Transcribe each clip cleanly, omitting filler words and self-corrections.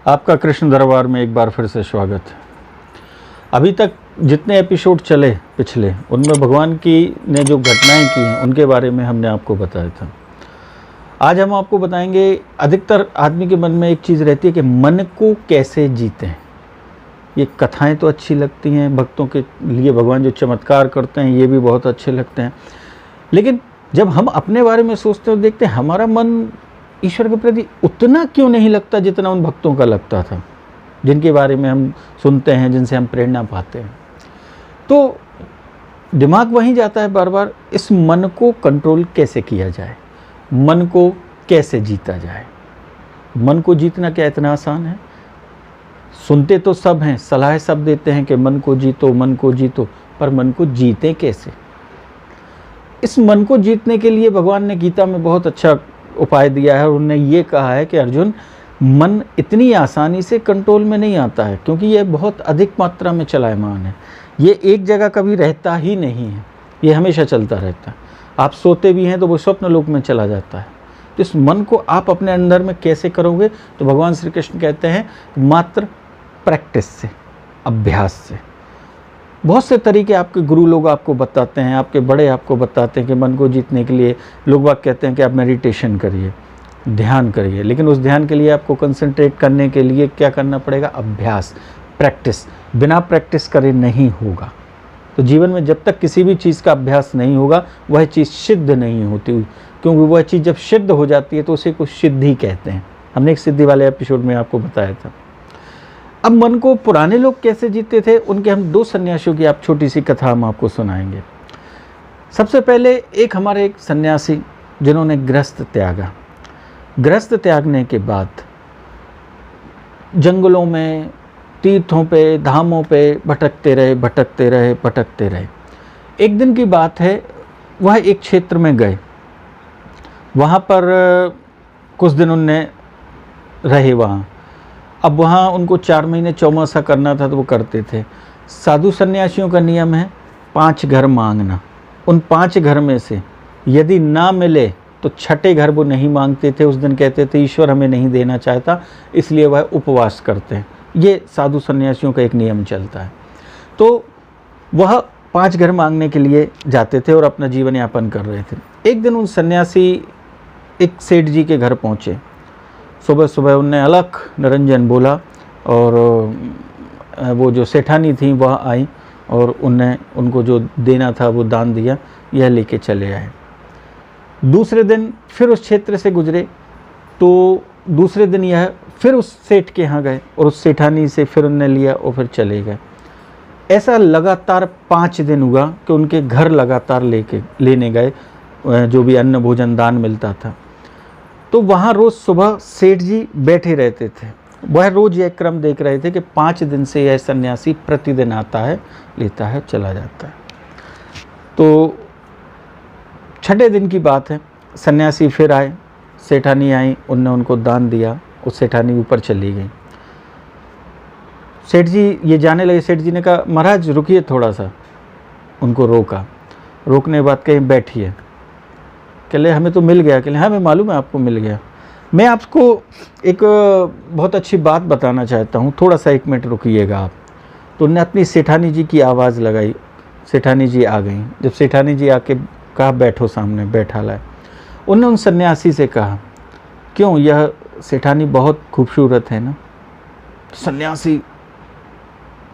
आपका कृष्ण दरबार में एक बार फिर से स्वागत है। अभी तक जितने एपिसोड चले पिछले, उनमें भगवान की ने जो घटनाएं की हैं उनके बारे में हमने आपको बताया था। आज हम आपको बताएंगे, अधिकतर आदमी के मन में एक चीज़ रहती है कि मन को कैसे जीतें। ये कथाएं तो अच्छी लगती हैं, भक्तों के लिए भगवान जो चमत्कार करते हैं ये भी बहुत अच्छे लगते हैं, लेकिन जब हम अपने बारे में सोचते हैं और देखते हैं हमारा मन ईश्वर के प्रति उतना क्यों नहीं लगता जितना उन भक्तों का लगता था, जिनके बारे में हम सुनते हैं, जिनसे हम प्रेरणा पाते हैं। तो दिमाग वहीं जाता है बार बार, इस मन को कंट्रोल कैसे किया जाए, मन को कैसे जीता जाए। मन को जीतना क्या इतना आसान है? सुनते तो सब हैं, सलाह सब देते हैं कि मन को जीतो, मन को जीतो, पर मन को जीते कैसे? इस मन को जीतने के लिए भगवान ने गीता में बहुत अच्छा उपाय दिया है। उन्होंने ये कहा है कि अर्जुन, मन इतनी आसानी से कंट्रोल में नहीं आता है, क्योंकि ये बहुत अधिक मात्रा में चलायमान है। ये एक जगह कभी रहता ही नहीं है, ये हमेशा चलता रहता है। आप सोते भी हैं तो वो स्वप्न लोक में चला जाता है। तो इस मन को आप अपने अंदर में कैसे करोगे? तो भगवान श्री कृष्ण कहते हैं मात्र प्रैक्टिस से, अभ्यास से। बहुत से तरीके आपके गुरु लोग आपको बताते हैं, आपके बड़े आपको बताते हैं कि मन को जीतने के लिए लोग बाग कहते हैं कि आप मेडिटेशन करिए, ध्यान करिए, लेकिन उस ध्यान के लिए आपको कंसंट्रेट करने के लिए क्या करना पड़ेगा? अभ्यास, प्रैक्टिस। बिना प्रैक्टिस करे नहीं होगा। तो जीवन में जब तक किसी भी चीज़ का अभ्यास नहीं होगा वह चीज़ सिद्ध नहीं होती, क्योंकि वह चीज़ जब सिद्ध हो जाती है तो उसे कुछ सिद्धि कहते हैं। हमने एक सिद्धि वाले एपिसोड में आपको बताया था। अब मन को पुराने लोग कैसे जीते थे, उनके हम दो सन्यासियों की आप छोटी सी कथा हम आपको सुनाएंगे। सबसे पहले एक हमारे एक सन्यासी जिन्होंने गृहस्थ त्यागा। गृहस्थ त्यागने के बाद जंगलों में, तीर्थों पे, धामों पे भटकते रहे। एक दिन की बात है, वह एक क्षेत्र में गए, वहाँ पर कुछ दिन उनने रहे वहाँ। अब वहाँ उनको 4 महीने चौमासा करना था तो वो करते थे। साधु सन्यासियों का नियम है 5 घर मांगना। उन 5 घर में से यदि ना मिले तो छठे घर वो नहीं मांगते थे। उस दिन कहते थे ईश्वर हमें नहीं देना चाहता, इसलिए वह उपवास करते हैं। ये साधु सन्यासियों का एक नियम चलता है। तो वह 5 घर मांगने के लिए जाते थे और अपना जीवन यापन कर रहे थे। एक दिन उन सन्यासी एक सेठ जी के घर पहुँचे। सुबह सुबह उनने अलख निरंजन बोला और वो जो सेठानी थी वह आई और उनने उनको जो देना था वो दान दिया, यह लेके चले आए। दूसरे दिन फिर उस क्षेत्र से गुजरे तो दूसरे दिन यह फिर उस सेठ के यहाँ गए और उस सेठानी से फिर उनने लिया और फिर चले गए। ऐसा लगातार 5 दिन हुआ कि उनके घर लगातार लेने गए जो भी अन्न भोजन दान मिलता था। तो वहाँ रोज़ सुबह सेठ जी बैठे रहते थे। वह रोज़ यह क्रम देख रहे थे कि 5 दिन से यह सन्यासी प्रतिदिन आता है, लेता है, चला जाता है। तो छठे दिन की बात है, सन्यासी फिर आए, सेठानी आई, उनने उनको दान दिया, उस सेठानी ऊपर चली गई। सेठ जी ये जाने लगे। सेठ जी ने कहा महाराज रुकिए थोड़ा सा, उनको रोका। रोकने के बाद कहीं बैठिए। कहले हमें तो मिल गया। कहले हाँ हमें मालूम है आपको मिल गया। मैं आपको एक बहुत अच्छी बात बताना चाहता हूँ, थोड़ा सा 1 मिनट रुकिएगा आप। तो उन्होंने अपनी सेठानी जी की आवाज़ लगाई। सेठानी जी आ गई। जब सेठानी जी आके कहा बैठो सामने, बैठा लाए। उन्होंने उन सन्यासी से कहा क्यों, यह सेठानी बहुत खूबसूरत है ना? सन्यासी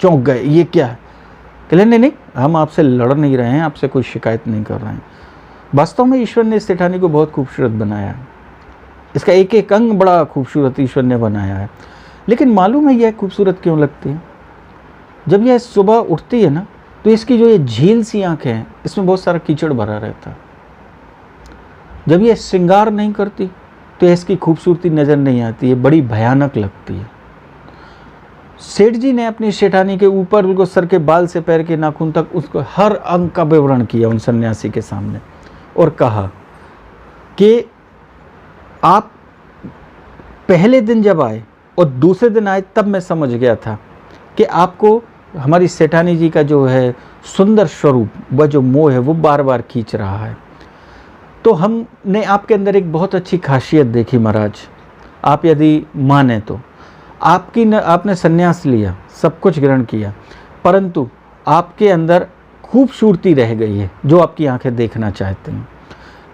चौंक गए, ये क्या है? कहले नहीं नहीं, हम आपसे लड़ नहीं रहे हैं, आपसे कोई शिकायत नहीं कर रहे हैं। वास्तव में ईश्वर ने इस सेठानी को बहुत खूबसूरत बनाया है। इसका एक एक अंग बड़ा खूबसूरत ईश्वर ने बनाया है। लेकिन मालूम है यह खूबसूरत क्यों लगती है? जब यह सुबह उठती है ना, तो इसकी जो ये झील सी आँखें हैं, इसमें बहुत सारा कीचड़ भरा रहता है। जब यह श्रृंगार नहीं करती तो इसकी खूबसूरती नज़र नहीं आती है, बड़ी भयानक लगती है। सेठ जी ने अपनी सेठानी के ऊपर उनको सर के बाल से पैर के नाखून तक उसको हर अंग का विवरण किया उन सन्यासी के सामने और कहा कि आप पहले दिन जब आए और दूसरे दिन आए तब मैं समझ गया था कि आपको हमारी सेठानी जी का जो है सुंदर स्वरूप, वह जो मोह है वो बार बार खींच रहा है। तो हमने आपके अंदर एक बहुत अच्छी खासियत देखी महाराज। आप यदि माने तो आपने सन्यास लिया, सब कुछ ग्रहण किया, परंतु आपके अंदर खूबसूरती रह गई है जो आपकी आंखें देखना चाहते हैं,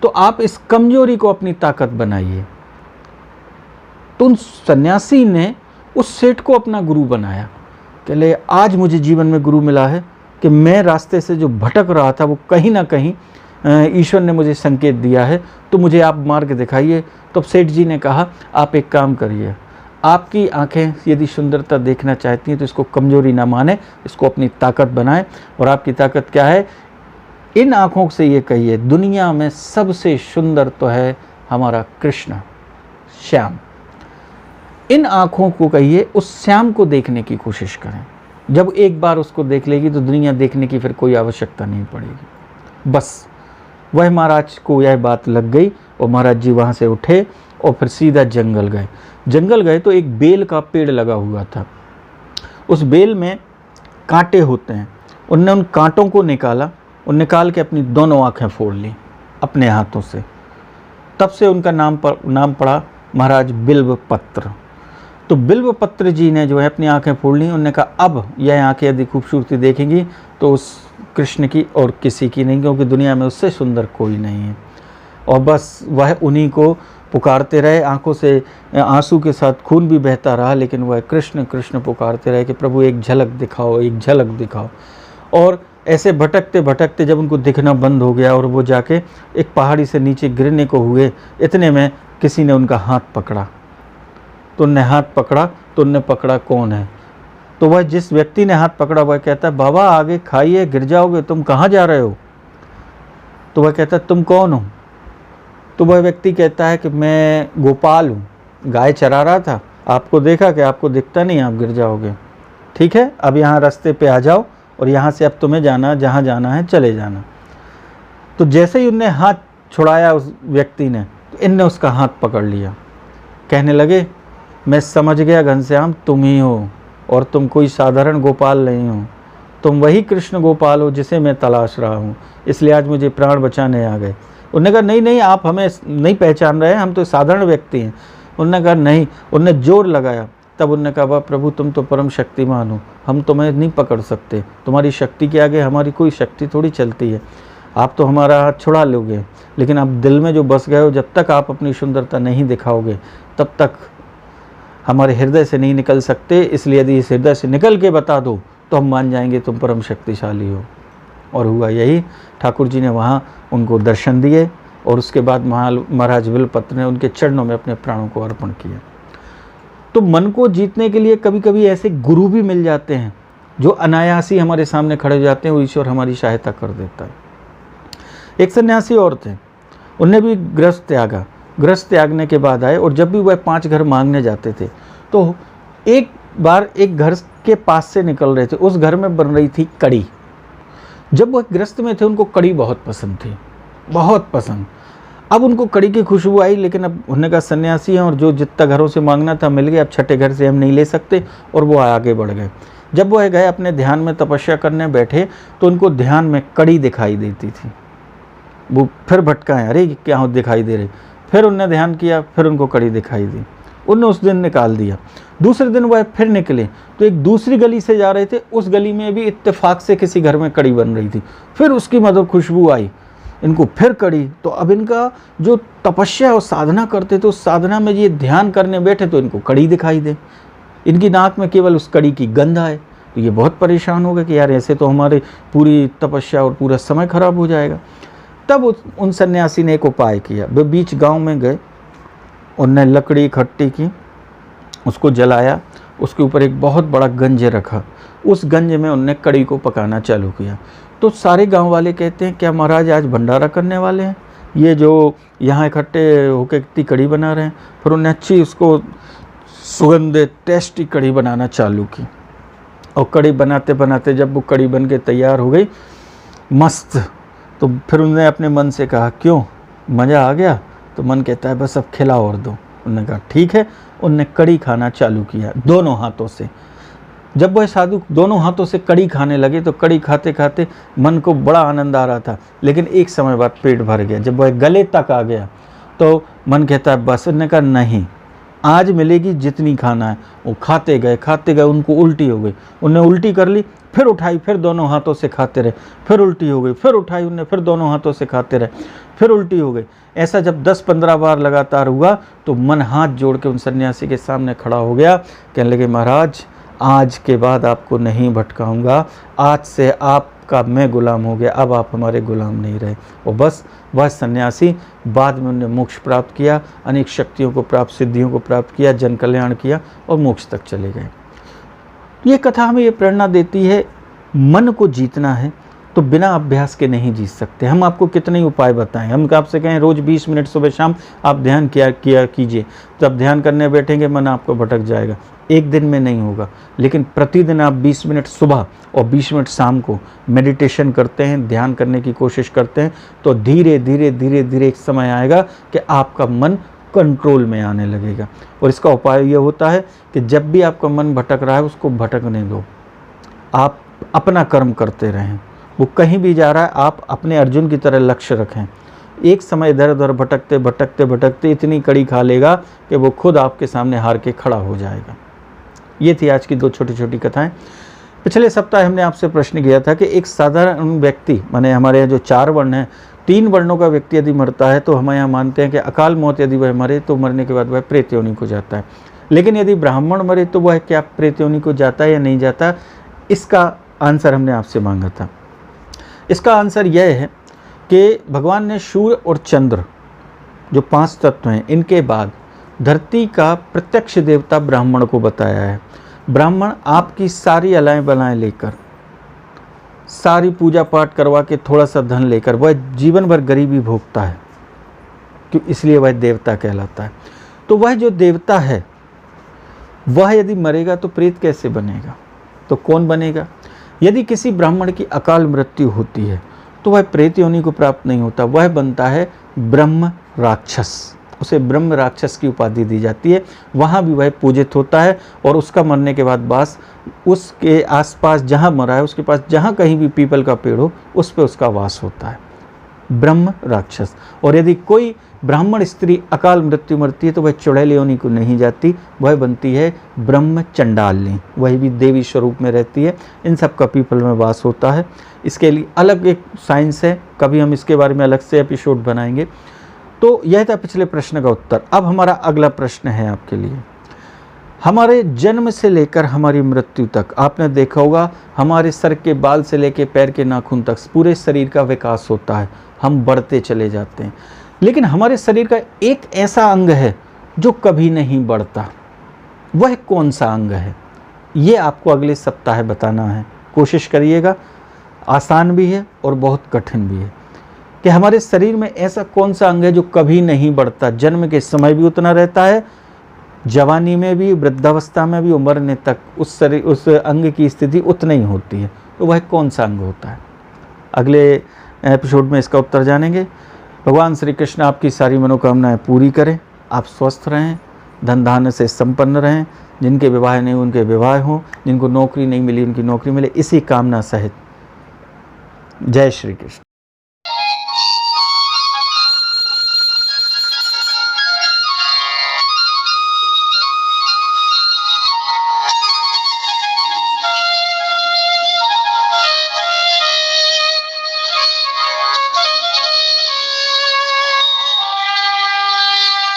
तो आप इस कमजोरी को अपनी ताकत बनाइए। तो उन सन्यासी ने उस सेठ को अपना गुरु बनाया कि ले आज मुझे जीवन में गुरु मिला है कि मैं रास्ते से जो भटक रहा था वो कहीं ना कहीं ईश्वर ने मुझे संकेत दिया है, तो मुझे आप मार्ग दिखाइए। तो सेठ जी ने कहा आप एक काम करिए, आपकी आंखें यदि सुंदरता देखना चाहती हैं तो इसको कमजोरी ना माने, इसको अपनी ताकत बनाएं। और आपकी ताकत क्या है? इन आँखों से ये कहिए दुनिया में सबसे सुंदर तो है हमारा कृष्ण श्याम। इन आँखों को कहिए उस श्याम को देखने की कोशिश करें। जब एक बार उसको देख लेगी तो दुनिया देखने की फिर कोई आवश्यकता नहीं पड़ेगी। बस वह महाराज को यह बात लग गई और महाराज जी वहाँ से उठे और फिर सीधा जंगल गए। जंगल गए तो एक बेल का पेड़ लगा हुआ था, उस बेल में कांटे होते हैं। उनने उन कांटों को निकाला और निकाल के अपनी दोनों आँखें फोड़ ली अपने हाथों से। तब से उनका नाम पड़ा महाराज बिल्वपत्र। तो बिल्वपत्र जी ने जो है अपनी आंखें फोड़ ली। उन्होंने कहा अब यह आंखें यदि खूबसूरती देखेंगी तो उस कृष्ण की और किसी की नहीं, क्योंकि दुनिया में उससे सुंदर कोई नहीं है। और बस वह उन्हीं को पुकारते रहे, आंखों से आंसू के साथ खून भी बहता रहा, लेकिन वह कृष्ण कृष्ण पुकारते रहे कि प्रभु एक झलक दिखाओ, एक झलक दिखाओ। और ऐसे भटकते भटकते जब उनको दिखना बंद हो गया और वो जाके एक पहाड़ी से नीचे गिरने को हुए, इतने में किसी ने उनका हाथ पकड़ा। तो उनने हाथ पकड़ा, तो उनने पकड़ा कौन है? तो वह जिस व्यक्ति ने हाथ पकड़ा वह कहता है बाबा आगे खाइए, गिर जाओगे, तुम कहाँ जा रहे हो? तो वह कहता है तुम कौन हो? तो वह व्यक्ति कहता है कि मैं गोपाल हूँ, गाय चरा रहा था, आपको देखा कि आपको दिखता नहीं, आप गिर जाओगे। ठीक है, अब यहाँ रास्ते पे आ जाओ और यहाँ से अब तुम्हें जाना, जहाँ जाना है चले जाना। तो जैसे ही उनने हाथ छुड़ाया उस व्यक्ति ने, तो इनने उसका हाथ पकड़ लिया। कहने लगे मैं समझ गया घनश्याम, तुम ही हो और तुम कोई साधारण गोपाल नहीं हो, तुम वही कृष्ण गोपाल हो जिसे मैं तलाश रहा हूँ, इसलिए आज मुझे प्राण बचाने आ गए। उन्होंने कहा नहीं नहीं, आप हमें नहीं पहचान रहे हैं, हम तो साधारण व्यक्ति हैं। उन्होंने कहा नहीं। उनने जोर लगाया, तब उन्होंने कहा वाह प्रभु तुम तो परम शक्तिमान हो, हम तुम्हें नहीं पकड़ सकते, तुम्हारी शक्ति के आगे हमारी कोई शक्ति थोड़ी चलती है। आप तो हमारा हाथ छुड़ा लोगे, लेकिन आप दिल में जो बस गए हो, जब तक आप अपनी सुंदरता नहीं दिखाओगे तब तक हमारे हृदय से नहीं निकल सकते, इसलिए यदि इस हृदय से निकल के बता दो तो हम मान जाएंगे तुम परम शक्तिशाली हो। और हुआ यही, ठाकुर जी ने वहाँ उनको दर्शन दिए और उसके बाद महाराज बिल्वपत्र ने उनके चरणों में अपने प्राणों को अर्पण किया। तो मन को जीतने के लिए कभी कभी ऐसे गुरु भी मिल जाते हैं जो अनायास ही हमारे सामने खड़े हो जाते हैं, वो ईश्वर हमारी सहायता कर देता है। एक सन्यासी और थे, उनने भी गृहस्थ त्यागा। गृहस्थ त्यागने के बाद आए और जब भी वह 5 घर मांगने जाते थे तो एक बार एक घर के पास से निकल रहे थे, उस घर में बन रही थी कड़ी। जब वह गृहस्थ में थे उनको कड़ी बहुत पसंद थी, बहुत पसंद। अब उनको कड़ी की खुशबू आई, लेकिन अब उन्होंने कहा सन्यासी हैं और जो जितना घरों से मांगना था मिल गया, अब छठे घर से हम नहीं ले सकते, और वो आगे बढ़ गए। जब वह गए अपने ध्यान में तपस्या करने बैठे तो उनको ध्यान में कड़ी दिखाई देती थी। वो फिर भटकाए, अरे क्या दिखाई दे रही, फिर उनने ध्यान किया, फिर उनको कड़ी दिखाई दी। उनने उस दिन निकाल दिया। दूसरे दिन वह फिर निकले तो एक दूसरी गली से जा रहे थे, उस गली में भी इत्तेफाक से किसी घर में कड़ी बन रही थी, फिर उसकी मधुर खुशबू आई, इनको फिर कड़ी। तो अब इनका जो तपस्या और साधना करते थे, उस साधना में ये ध्यान करने बैठे तो इनको कड़ी दिखाई दे, इनकी नाक में केवल उस कड़ी की गंध आए। तो ये बहुत परेशान हो गए कि यार ऐसे तो हमारे पूरी तपस्या और पूरा समय खराब हो जाएगा। तब उन सन्यासी ने एक उपाय किया। वे बीच गांव में गए, उनने लकड़ी इकट्ठी की, उसको जलाया, उसके ऊपर एक बहुत बड़ा गंज रखा, उस गंज में उनने कड़ी को पकाना चालू किया। तो सारे गांव वाले कहते हैं क्या महाराज आज भंडारा करने वाले हैं, ये जो यहाँ इकट्ठे होकर इतनी कड़ी बना रहे हैं। फिर उन्होंने अच्छी उसको सुगंधित टेस्टी कड़ी बनाना चालू की, और कड़ी बनाते बनाते जब वो कड़ी बन के तैयार हो गई मस्त, तो फिर उन्होंने अपने मन से कहा क्यों मज़ा आ गया? तो मन कहता है बस अब खिला और दो। उन्होंने कहा ठीक है। उनने कड़ी खाना चालू किया दोनों हाथों से। जब वह साधु दोनों हाथों से कड़ी खाने लगे तो कड़ी खाते खाते मन को बड़ा आनंद आ रहा था, लेकिन एक समय बाद पेट भर गया। जब वह गले तक आ गया तो मन कहता है बस। उन्होंने कहा नहीं, आज मिलेगी जितनी खाना है। वो खाते गए, उनको उल्टी हो गई, उन्हें उल्टी कर ली, फिर उठाई, फिर दोनों हाथों से खाते रहे, फिर उल्टी हो गई, फिर उठाई उन्हें, फिर दोनों हाथों से खाते रहे, फिर उल्टी हो गई। ऐसा जब 10-15 बार लगातार हुआ तो मन हाथ जोड़ के उन सन्यासी के सामने खड़ा हो गया, कहने लगे महाराज आज के बाद आपको नहीं भटकाऊंगा, आज से आपका मैं गुलाम हो गया, अब आप हमारे गुलाम नहीं रहे। और बस वह सन्यासी बाद में उन्हें मोक्ष प्राप्त किया, अनेक शक्तियों को प्राप्त, सिद्धियों को प्राप्त किया, जन कल्याण किया और मोक्ष तक चले गए। ये कथा हमें ये प्रेरणा देती है, मन को जीतना है तो बिना अभ्यास के नहीं जीत सकते। हम आपको कितने उपाय बताएं, हम आपसे कहें रोज़ 20 मिनट सुबह शाम आप ध्यान किया कीजिए, जब ध्यान करने बैठेंगे मन आपको भटक जाएगा, एक दिन में नहीं होगा। लेकिन प्रतिदिन आप 20 मिनट सुबह और 20 मिनट शाम को मेडिटेशन करते हैं, ध्यान करने की कोशिश करते हैं, तो धीरे धीरे एक समय आएगा कि आपका मन कंट्रोल में आने लगेगा। और इसका उपाय ये होता है कि जब भी आपका मन भटक रहा है उसको भटकने दो, आप अपना कर्म करते रहें। वो कहीं भी जा रहा है, आप अपने अर्जुन की तरह लक्ष्य रखें। एक समय इधर उधर भटकते इतनी कड़ी खा लेगा कि वो खुद आपके सामने हार के खड़ा हो जाएगा। ये थी आज की 2 छोटी छोटी कथाएं। पिछले सप्ताह हमने आपसे प्रश्न किया था कि एक साधारण व्यक्ति, माने हमारे यहाँ जो 4 वर्ण हैं, 3 वर्णों का व्यक्ति यदि मरता है तो हम यहाँ मानते हैं कि अकाल मौत यदि वह मरे तो मरने के बाद वह प्रेत योनि को जाता है। लेकिन यदि ब्राह्मण मरे तो वह क्या प्रेत योनि को जाता है या नहीं जाता, इसका आंसर हमने आपसे मांगा था। इसका आंसर यह है कि भगवान ने सूर्य और चंद्र जो 5 तत्व हैं, इनके बाद धरती का प्रत्यक्ष देवता ब्राह्मण को बताया है। ब्राह्मण आपकी सारी अलाएं बलाएं लेकर, सारी पूजा पाठ करवा के, थोड़ा सा धन लेकर वह जीवन भर गरीबी भोगता है, क्यों, इसलिए वह देवता कहलाता है। तो वह जो देवता है वह यदि मरेगा तो प्रेत कैसे बनेगा, तो कौन बनेगा? यदि किसी ब्राह्मण की अकाल मृत्यु होती है तो वह प्रेत योनि को प्राप्त नहीं होता, वह बनता है ब्रह्म राक्षस। उसे ब्रह्म राक्षस की उपाधि दी जाती है। वहाँ भी वह पूजित होता है और उसका मरने के बाद वास उसके आसपास जहाँ मरा है उसके पास जहाँ कहीं भी पीपल का पेड़ हो उस पर उसका वास होता है, ब्रह्म राक्षस। और यदि कोई ब्राह्मण स्त्री अकाल मृत्यु मरती है तो वह चुड़ैल योनि को नहीं जाती, वह बनती है ब्रह्म चंडालिनी, वह भी देवी स्वरूप में रहती है। इन सब का पीपल में वास होता है। इसके लिए अलग एक साइंस है, कभी हम इसके बारे में अलग से एपिसोड बनाएंगे। तो यह था पिछले प्रश्न का उत्तर। अब हमारा अगला प्रश्न है आपके लिए। हमारे जन्म से लेकर हमारी मृत्यु तक आपने देखा होगा हमारे सर के बाल से लेकर पैर के नाखून तक पूरे शरीर का विकास होता है, हम बढ़ते चले जाते हैं। लेकिन हमारे शरीर का एक ऐसा अंग है जो कभी नहीं बढ़ता, वह कौन सा अंग है? ये आपको अगले सप्ताह बताना है। कोशिश करिएगा, आसान भी है और बहुत कठिन भी है कि हमारे शरीर में ऐसा कौन सा अंग है जो कभी नहीं बढ़ता, जन्म के समय भी उतना रहता है, जवानी में भी, वृद्धावस्था में भी, मरने तक उस अंग की स्थिति उतना ही होती है। तो वह कौन सा अंग होता है? अगले एपिसोड में इसका उत्तर जानेंगे। भगवान श्री कृष्ण आपकी सारी मनोकामनाएं पूरी करें, आप स्वस्थ रहें, धन धान्य से संपन्न रहें, जिनके विवाह नहीं उनके विवाह हों, जिनको नौकरी नहीं मिली उनकी नौकरी मिले, इसी कामना सहित। जय श्री कृष्ण।